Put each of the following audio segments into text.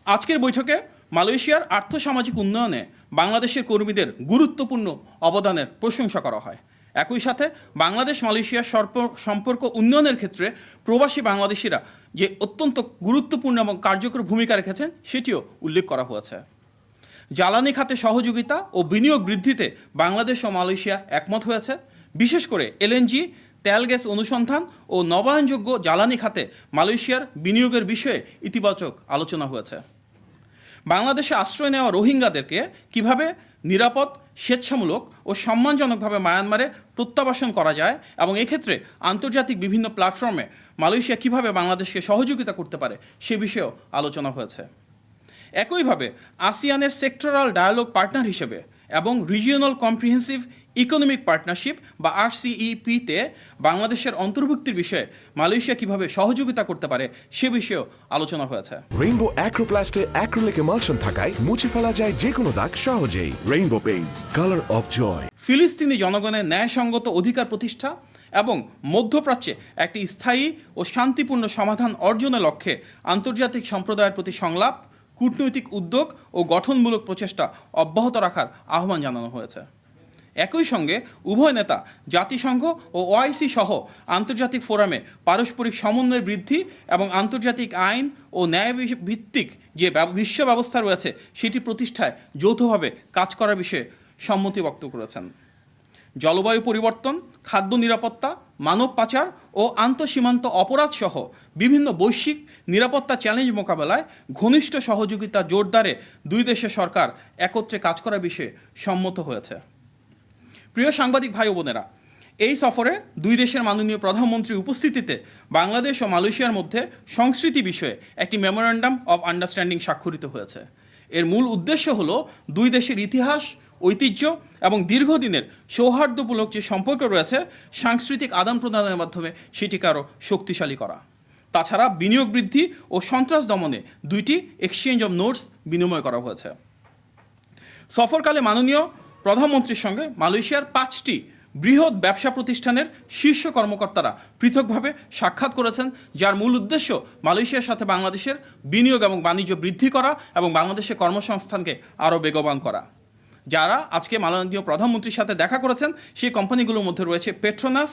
আজকের বৈঠকে মালয়েশিয়ার আর্থসামাজিক উন্নয়নে বাংলাদেশের কর্মীদের গুরুত্বপূর্ণ অবদানের প্রশংসা করা হয়। একই সাথে বাংলাদেশ মালয়েশিয়ার সম্পর্ক উন্নয়নের ক্ষেত্রে প্রবাসী বাংলাদেশিরা যে অত্যন্ত গুরুত্বপূর্ণ এবং কার্যকর ভূমিকা রেখেছেন সেটিও উল্লেখ করা হয়েছে। জ্বালানি খাতে সহযোগিতা ও বিনিয়োগ বৃদ্ধিতে বাংলাদেশ ও মালয়েশিয়া একমত হয়েছে। বিশেষ করে এলএনজি, তেল গ্যাস অনুসন্ধান ও নবায়নযোগ্য জ্বালানি খাতে মালয়েশিয়ার বিনিয়োগের বিষয়ে ইতিবাচক আলোচনা হয়েছে। বাংলাদেশে আশ্রয় নেওয়া রোহিঙ্গাদেরকে কিভাবে নিরাপদ, স্বেচ্ছামূলক ও সম্মানজনকভাবে মায়ানমারে প্রত্যাবাসন করা যায় এবং এক্ষেত্রে আন্তর্জাতিক বিভিন্ন প্ল্যাটফর্মে মালয়েশিয়া কিভাবে বাংলাদেশকে সহযোগিতা করতে পারে সে বিষয়েও আলোচনা হয়েছে। একইভাবে আসিয়ানের সেক্টরাল ডায়ালগ পার্টনার হিসেবে এবং রিজিওনাল কম্প্রিহেন্সিভ ইকোনমিক পার্টনারশিপ বা RCEP-তে বাংলাদেশের অন্তর্ভুক্তির বিষয়ে মালয়েশিয়া কিভাবে সহযোগিতা করতে পারে সে বিষয়েও আলোচনা হয়েছে। রেইনবো অ্যাক্রোপ্লাস্টে অ্যাক্রিলিক এমালশন থাকায় মুছে ফেলা যায় যে কোনো দাগ সহজেই। Rainbow paints, colour of joy. ফিলিস্তিনি জনগণের ন্যায়সঙ্গত অধিকার প্রতিষ্ঠা এবং মধ্যপ্রাচ্যে একটি স্থায়ী ও শান্তিপূর্ণ সমাধান অর্জনের লক্ষ্যে আন্তর্জাতিক সম্প্রদায়ের প্রতি সংলাপ, কূটনৈতিক উদ্যোগ ও গঠনমূলক প্রচেষ্টা অব্যাহত রাখার আহ্বান জানানো হয়েছে। একই সঙ্গে উভয় নেতা জাতিসংঘ ও OIC সহ আন্তর্জাতিক ফোরামে পারস্পরিক সমন্বয় বৃদ্ধি এবং আন্তর্জাতিক আইন ও ন্যায় ভিত্তিক যে বিশ্ব ব্যবস্থা রয়েছে সেটি প্রতিষ্ঠায় যৌথভাবে কাজ করার বিষয়ে সম্মতি ব্যক্ত করেছেন। জলবায়ু পরিবর্তন, খাদ্য নিরাপত্তা, মানব পাচার ও আন্তঃসীমান্ত অপরাধ সহ বিভিন্ন বৈশ্বিক নিরাপত্তা চ্যালেঞ্জ মোকাবেলায় ঘনিষ্ঠ সহযোগিতা জোরদারে দুই দেশের সরকার একত্রে কাজ করার বিষয়ে সম্মত হয়েছে। প্রিয় সাংবাদিক ভাই ও বোনেরা, এই সফরে দুই দেশের মাননীয় প্রধানমন্ত্রীর উপস্থিতিতে বাংলাদেশ ও মালয়েশিয়ার মধ্যে সংস্কৃতি বিষয়ে একটি মেমোরেন্ডাম অফ আন্ডারস্ট্যান্ডিং স্বাক্ষরিত হয়েছে। এর মূল উদ্দেশ্য হল দুই দেশের ইতিহাস, ঐতিহ্য এবং দীর্ঘদিনের সৌহার্দ্যমূলক যে সম্পর্ক রয়েছে সাংস্কৃতিক আদান প্রদানের মাধ্যমে সেটিকে আরও শক্তিশালী করা। তাছাড়া বিনিয়োগ বৃদ্ধি ও সন্ত্রাস দমনে দুইটি এক্সচেঞ্জ অব নোটস বিনিময় করা হয়েছে। সফরকালে মাননীয় প্রধানমন্ত্রীর সঙ্গে মালয়েশিয়ার 5টি বৃহৎ ব্যবসা প্রতিষ্ঠানের শীর্ষ কর্মকর্তারা পৃথকভাবে সাক্ষাৎ করেছেন, যার মূল উদ্দেশ্য মালয়েশিয়ার সাথে বাংলাদেশের বিনিয়োগ এবং বাণিজ্য বৃদ্ধি করা এবং বাংলাদেশের কর্মসংস্থানকে আরও বেগবান করা। যারা আজকে মাননীয় প্রধানমন্ত্রীর সাথে দেখা করেছেন সেই কোম্পানিগুলোর মধ্যে রয়েছে পেট্রোনাস,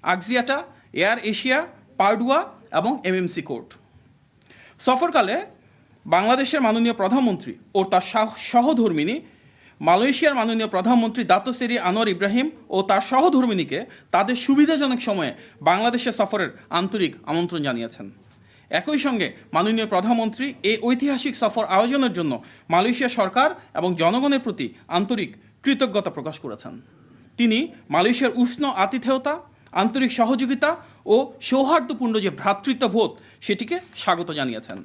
আক্সিয়াটা, এয়ার এশিয়া, পার্ডুয়া এবং MMC কোর্ট। সফরকালে বাংলাদেশের মাননীয় প্রধানমন্ত্রী ও তার সহধর্মিনী মালয়েশিয়ার মাননীয় প্রধানমন্ত্রী দাতো সেরি আনোয়ার ইব্রাহিম ও তার সহধর্মিনীকে তাদের সুবিধাজনক সময়ে বাংলাদেশে সফরের আন্তরিক আমন্ত্রণ জানিয়েছেন। একই সঙ্গে মাননীয় প্রধানমন্ত্রী এই ঐতিহাসিক সফর আয়োজনের জন্য মালয়েশিয়া সরকার এবং জনগণের প্রতি আন্তরিক কৃতজ্ঞতা প্রকাশ করেছেন। তিনি মালয়েশিয়ার উষ্ণ আতিথেয়তা, আন্তরিক সহযোগিতা ও সৌহার্দ্যপূর্ণ যে ভ্রাতৃত্ববোধ সেটিকে স্বাগত জানিয়েছেন।